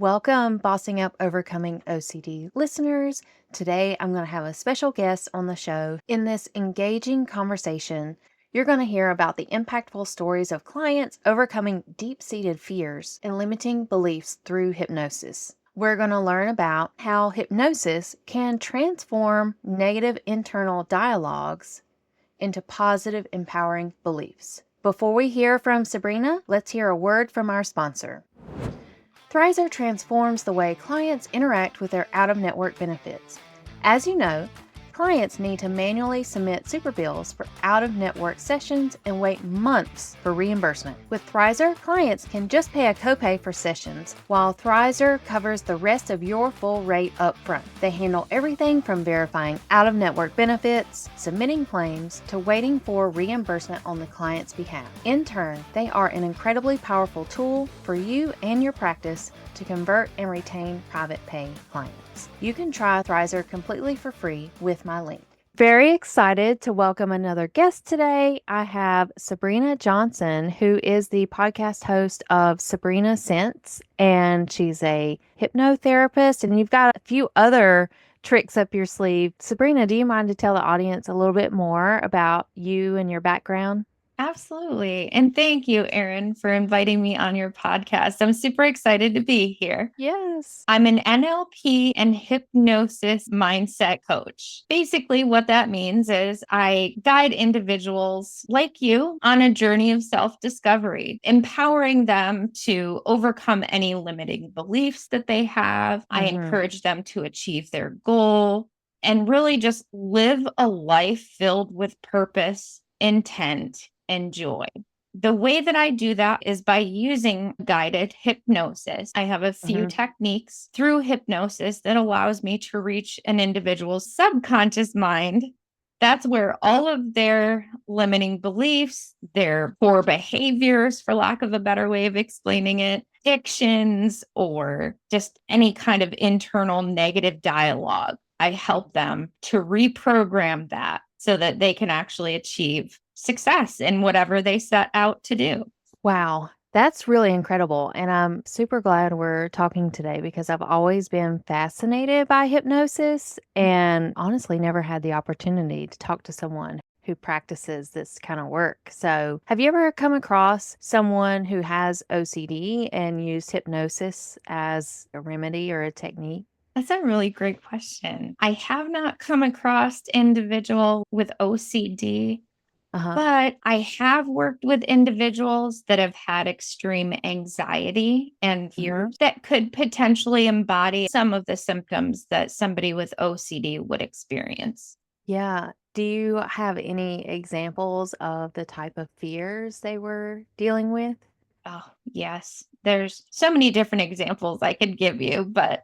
Welcome, Bossing Up Overcoming OCD listeners. Today, I'm going to have a special guest on the show. In this engaging conversation, you're going to hear about the impactful stories of clients overcoming deep-seated fears and limiting beliefs through hypnosis. We're going to learn about how hypnosis can transform negative internal dialogues into positive, empowering beliefs. Before we hear from Sabrina, let's hear a word from our sponsor. Thrizer transforms the way clients interact with their out-of-network benefits. As you know, clients need to manually submit super bills for out-of-network sessions and wait months for reimbursement. With Thrizer, clients can just pay a copay for sessions, while Thrizer covers the rest of your full rate up front. They handle everything from verifying out-of-network benefits, submitting claims, to waiting for reimbursement on the client's behalf. In turn, they are an incredibly powerful tool for you and your practice to convert and retain private pay clients. You can try Thrizer completely for free with my link. Very excited to welcome another guest today. I have Sabrina Johnson, who is the podcast host of Sabrina Sense, and she's a hypnotherapist, and you've got a few other tricks up your sleeve. Sabrina, do you mind to tell the audience a little bit more about you and your background? Absolutely. And thank you, Erin, for inviting me on your podcast. I'm super excited to be here. Yes. I'm an NLP and hypnosis mindset coach. Basically, what that means is I guide individuals like you on a journey of self-discovery, empowering them to overcome any limiting beliefs that they have. I encourage them to achieve their goal and really just live a life filled with purpose, intent, and joy. The way that I do that is by using guided hypnosis. I have a few techniques through hypnosis that allows me to reach an individual's subconscious mind. That's where all of their limiting beliefs, their poor behaviors, for lack of a better way of explaining it, addictions, or just any kind of internal negative dialogue, I help them to reprogram that so that they can actually achieve success in whatever they set out to do. Wow, that's really incredible. And I'm super glad we're talking today because I've always been fascinated by hypnosis and honestly never had the opportunity to talk to someone who practices this kind of work. So, have you ever come across someone who has OCD and used hypnosis as a remedy or a technique? That's a really great question. I have not come across individual with OCD. But I have worked with individuals that have had extreme anxiety and fear that could potentially embody some of the symptoms that somebody with OCD would experience. Yeah. Do you have any examples of the type of fears they were dealing with? Oh, yes. There's so many different examples I could give you, but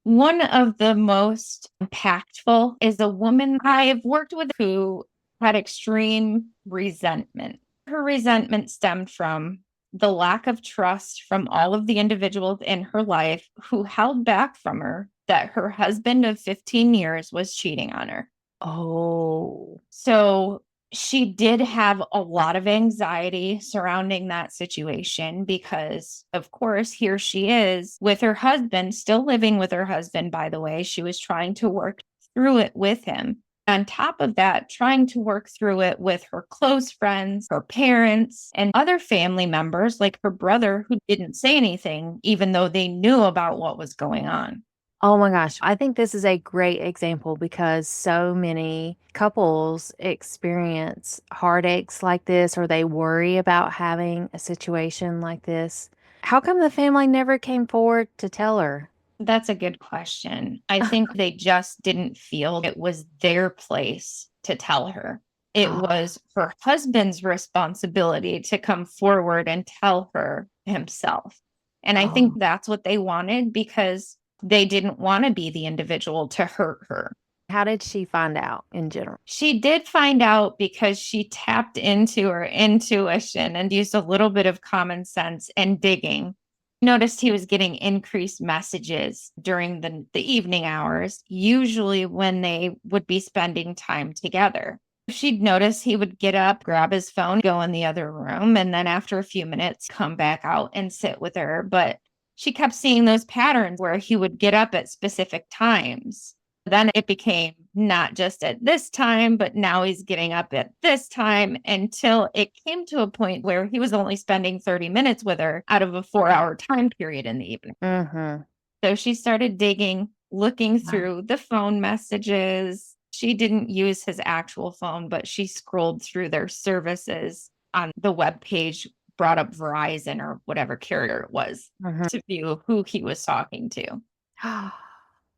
one of the most impactful is a woman I've worked with who had extreme resentment. Her resentment stemmed from the lack of trust from all of the individuals in her life who held back from her that her husband of 15 years was cheating on her. Oh, So she did have a lot of anxiety surrounding that situation because, of course, here she is with her husband, still living with her husband, by the way. She was trying to work through it with him. On top of that, trying to work through it with her close friends, her parents, and other family members like her brother who didn't say anything, even though they knew about what was going on. oh my gosh. I think this is a great example because so many couples experience heartaches like this or they worry about having a situation like this. How come the family never came forward to tell her? That's a good question. I think they just didn't feel it was their place to tell her. It Oh, was her husband's responsibility to come forward and tell her himself. And I think oh. that's what they wanted because they didn't want to be the individual to hurt her. How did she find out in general? She did find out because she tapped into her intuition and used a little bit of common sense and digging. Noticed he was getting increased messages during the evening hours, usually when they would be spending time together. She'd notice he would get up, grab his phone, go in the other room, and then after a few minutes, come back out and sit with her. But she kept seeing those patterns where he would get up at specific times. Then it became not just at this time, but now he's getting up at this time, until it came to a point where he was only spending 30 minutes with her out of a 4-hour time period in the evening. Mm-hmm. So she started digging, looking Wow. through the phone messages. She didn't use his actual phone, but she scrolled through their services on the web page, brought up Verizon or whatever carrier it was Mhm. to view who he was talking to.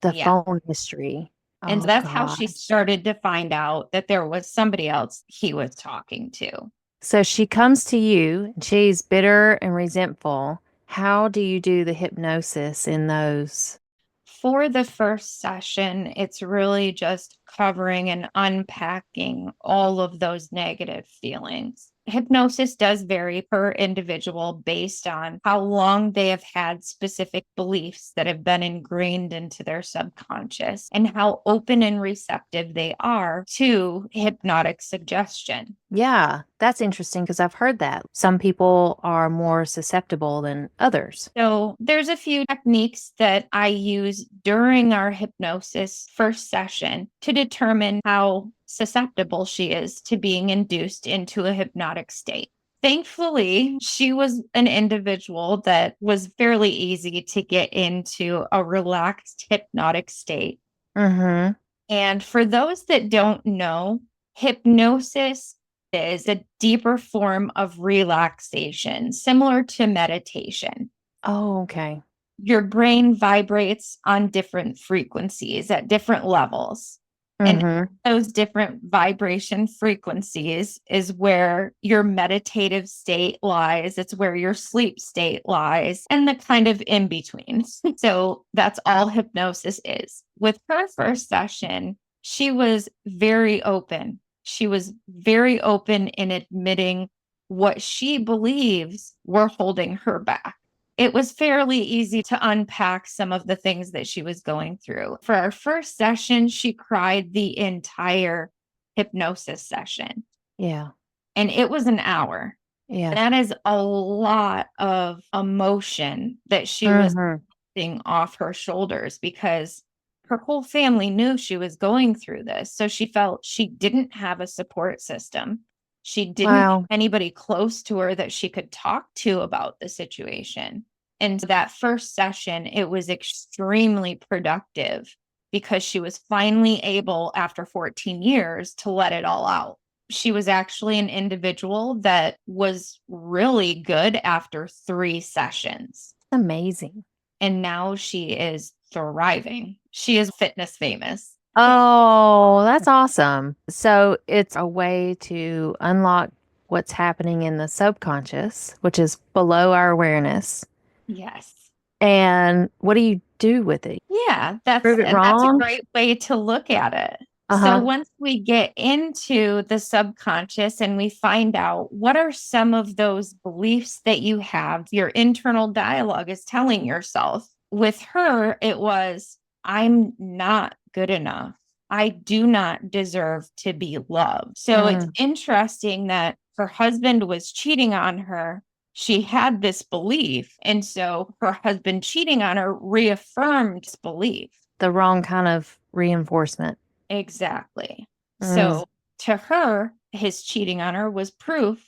The Yeah. phone history. And Oh that's how she gosh. started to find out that there was somebody else he was talking to. So she comes to you, and she's bitter and resentful. How do you do the hypnosis in those? For the first session, it's really just covering and unpacking all of those negative feelings. Hypnosis does vary per individual based on how long they have had specific beliefs that have been ingrained into their subconscious and how open and receptive they are to hypnotic suggestion. Yeah, that's interesting because I've heard that. Some people are more susceptible than others. So there's a few techniques that I use during our hypnosis first session to determine how susceptible she is to being induced into a hypnotic state. Thankfully, she was an individual that was fairly easy to get into a relaxed hypnotic state. Mm-hmm. And for those that don't know, hypnosis is a deeper form of relaxation, similar to meditation. Oh, okay. Your brain vibrates on different frequencies at different levels. And Mm-hmm. those different vibration frequencies is where your meditative state lies. It's where your sleep state lies, and the kind of in between. So that's all hypnosis is. With her first session, she was very open. She was very open in admitting what she believes were holding her back. It was fairly easy to unpack some of the things that she was going through. For our first session, she cried the entire hypnosis session, Yeah. and it was an hour. Yeah. And that is a lot of emotion that she was Mm-hmm. lifting off her shoulders, because her whole family knew she was going through this. So she felt she didn't have a support system. She didn't have Wow. anybody close to her that she could talk to about the situation. And that first session, it was extremely productive because she was finally able, after 14 years, to let it all out. She was actually an individual that was really good after 3 sessions. Amazing. And now she is thriving. She is fitness famous. Oh, that's awesome. So it's a way to unlock what's happening in the subconscious, which is below our awareness. Yes. And what do you do with it? Yeah, Prove it that's a wrong? great way to look at it. So Uh-huh. once we get into the subconscious and we find out what are some of those beliefs that you have, your internal dialogue is telling yourself. With her, it was, I'm not good enough. I do not deserve to be loved. So it's Mm, interesting that her husband was cheating on her. She had this belief. And so her husband cheating on her reaffirmed this belief. the wrong kind of reinforcement. Exactly. Mm, So to her, his cheating on her was proof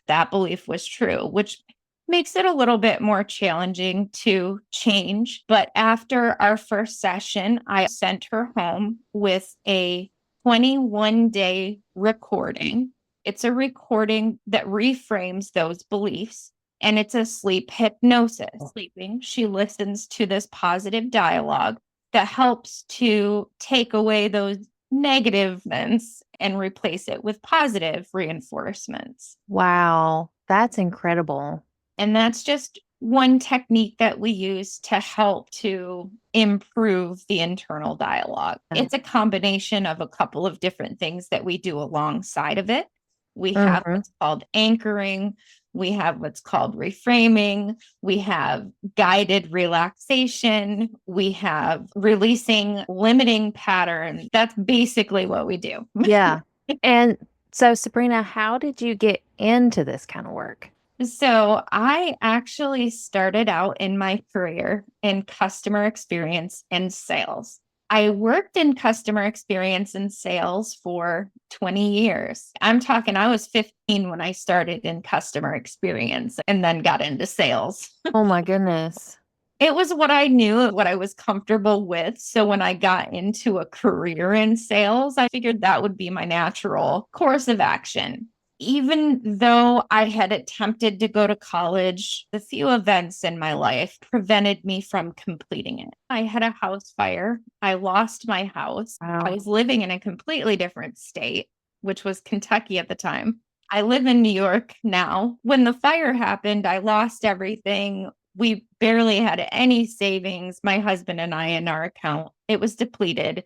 that belief was true, which makes it a little bit more challenging to change. But after our first session, I sent her home with a 21-day recording. It's a recording that reframes those beliefs, and it's a sleep hypnosis. Sleeping, she listens to this positive dialogue that helps to take away those negativeness and replace it with positive reinforcements. wow, that's incredible. And that's just one technique that we use to help to improve the internal dialogue. It's a combination of a couple of different things that we do alongside of it. We have Mm-hmm. what's called anchoring, we have what's called reframing, we have guided relaxation, we have releasing limiting patterns. That's basically what we do. Yeah. And so, Sabrina, how did you get into this kind of work? So I actually started out in my career in customer experience and sales. I worked in customer experience and sales for 20 years. I'm talking, I was 15 when I started in customer experience and then got into sales. Oh my goodness. It was what I knew, what I was comfortable with. So when I got into a career in sales, I figured that would be my natural course of action. Even though I had attempted to go to college, the few events in my life prevented me from completing it. I had a house fire. I lost my house. I Wow. was living in a completely different state, which was Kentucky at the time. I live in New York now. When the fire happened, I lost everything. We barely had any savings, my husband and I, in our account. It was depleted.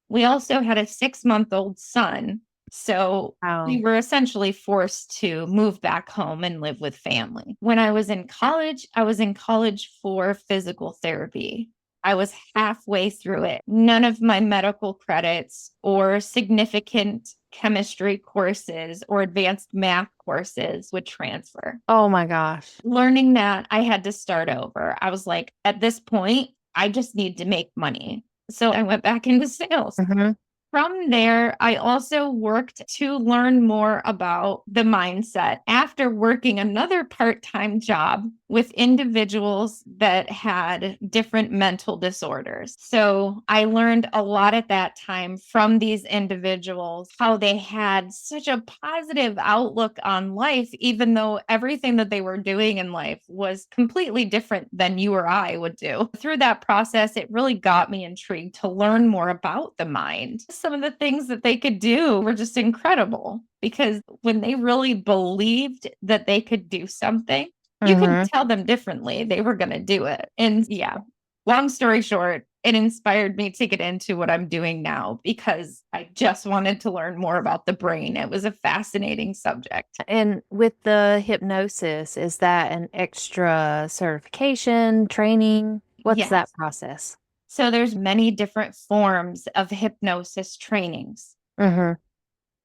We also had a 6-month-old son. So we Wow. were essentially forced to move back home and live with family. When I was in college for physical therapy. I was halfway through it. None of my medical credits or significant chemistry courses or advanced math courses would transfer. Oh my gosh. Learning that, I had to start over. I was like, at this point, I just need to make money. So I went back into sales. Hmm. From there, I also worked to learn more about the mindset after working another part time job with individuals that had different mental disorders. So I learned a lot at that time from these individuals, how they had such a positive outlook on life, even though everything that they were doing in life was completely different than you or I would do. Through that process, it really got me intrigued to learn more about the mind. Some of the things that they could do were just incredible because when they really believed that they could do something, you couldn't Hmm. tell them differently. They were going to do it. And yeah, long story short, it inspired me to get into what I'm doing now because I just wanted to learn more about the brain. It was a fascinating subject. And with the hypnosis, is that an extra certification, training? What's that Yes. process? So there's many different forms of hypnosis trainings. Hmm.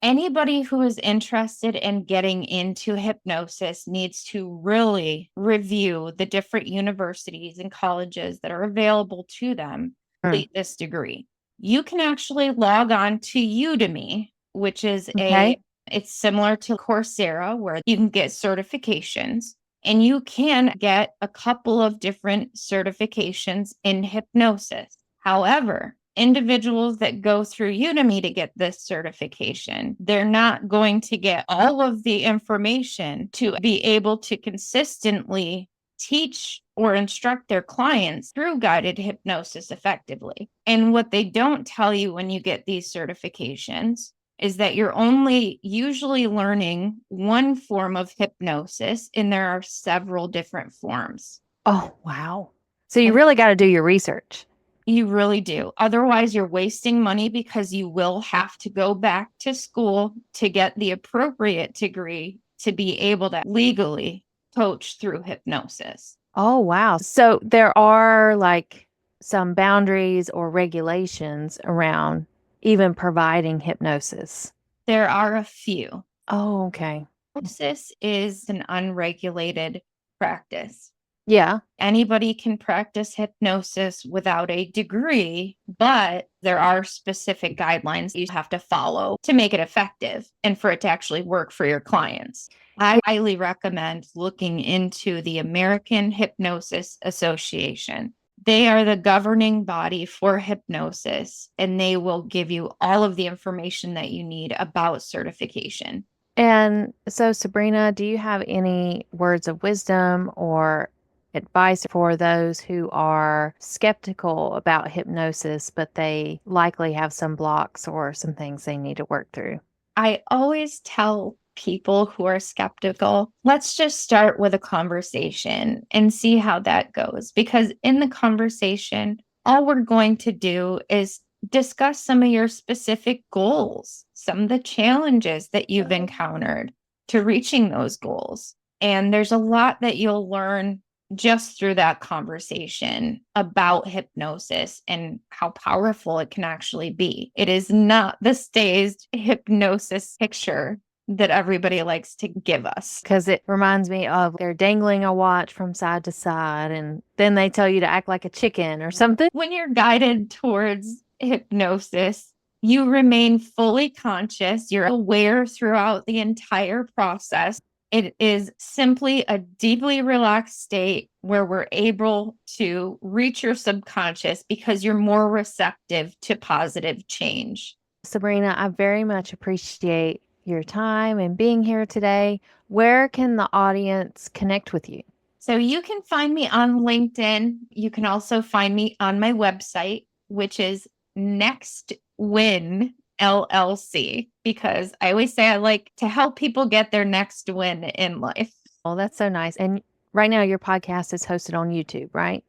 Anybody who is interested in getting into hypnosis needs to really review the different universities and colleges that are available to them to Mm. complete this degree. You can actually log on to Udemy, which is Okay. it's similar to Coursera where you can get certifications and you can get a couple of different certifications in hypnosis. However, individuals that go through Udemy to get this certification, they're not going to get all of the information to be able to consistently teach or instruct their clients through guided hypnosis effectively. And what they don't tell you when you get these certifications is that you're only usually learning one form of hypnosis, and there are several different forms. Oh, wow. So you And really got to do your research. you really do. Otherwise, you're wasting money because you will have to go back to school to get the appropriate degree to be able to legally coach through hypnosis. Oh, wow. So there are like some boundaries or regulations around even providing hypnosis. There are a few. Oh, okay. Hypnosis is an unregulated practice. Yeah. Anybody can practice hypnosis without a degree, but there are specific guidelines you have to follow to make it effective and for it to actually work for your clients. I highly recommend looking into the American Hypnosis Association. They are the governing body for hypnosis, and they will give you all of the information that you need about certification. And so, Sabrina, do you have any words of wisdom or advice for those who are skeptical about hypnosis, but they likely have some blocks or some things they need to work through? I always tell people who are skeptical, let's just start with a conversation and see how that goes. Because in the conversation, all we're going to do is discuss some of your specific goals, some of the challenges that you've encountered to reaching those goals. And there's a lot that you'll learn just through that conversation about hypnosis and how powerful it can actually be. It is not the staged hypnosis picture that everybody likes to give us. Because it reminds me of they're dangling a watch from side to side, and then they tell you to act like a chicken or something. When you're guided towards hypnosis, you remain fully conscious. You're aware throughout the entire process. It is simply a deeply relaxed state where we're able to reach your subconscious because you're more receptive to positive change. Sabrina, I very much appreciate your time and being here today. Where can the audience connect with you? So you can find me on LinkedIn. You can also find me on my website, which is Next Win LLC, because I always say I like to help people get their next win in life. Oh, that's so nice. And right now, your podcast is hosted on YouTube, right?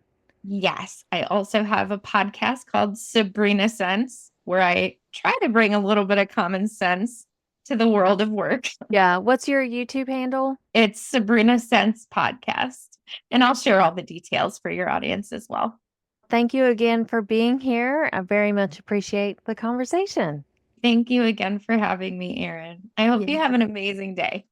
Yes. I also have a podcast called Sabrina Sense, where I try to bring a little bit of common sense to the world of work. Yeah. What's your YouTube handle? It's Sabrina Sense Podcast. And I'll share all the details for your audience as well. Thank you again for being here. I very much appreciate the conversation. Thank you again for having me, Erin. I hope you have an amazing day.